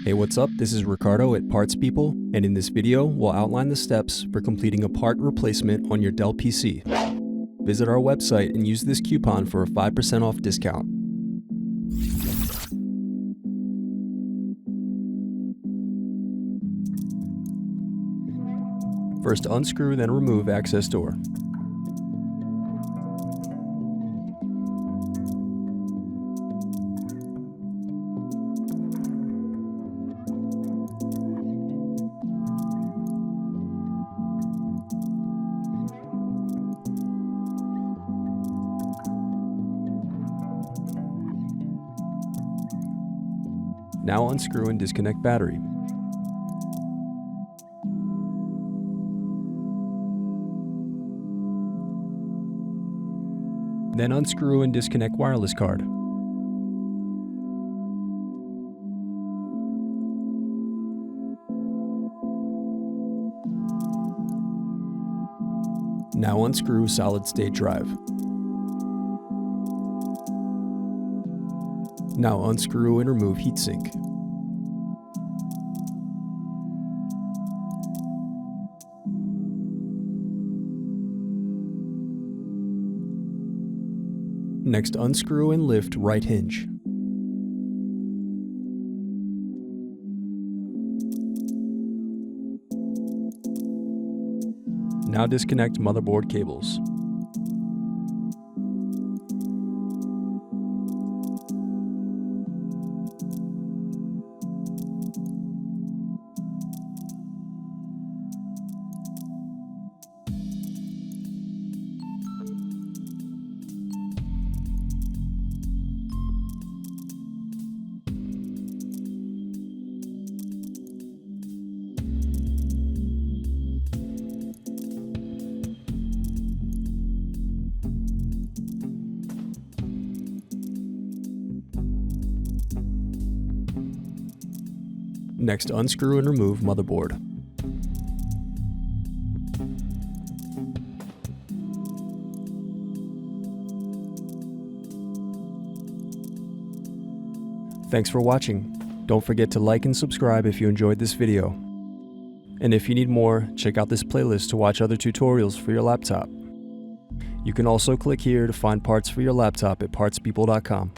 Hey, what's up? This is Ricardo at Parts People, and in this video, we'll outline the steps for completing a part replacement on your Dell PC. Visit our website and use this coupon for a 5% off discount. First, unscrew, then remove access door. Now unscrew and disconnect battery. Then unscrew and disconnect wireless card. Now unscrew solid state drive. Now unscrew and remove heatsink. Next, unscrew and lift right hinge. Now disconnect motherboard cables. Next, unscrew and remove motherboard. Thanks for watching. Don't forget to like and subscribe if you enjoyed this video. And if you need more, check out this playlist to watch other tutorials for your laptop. You can also click here to find parts for your laptop at partspeople.com.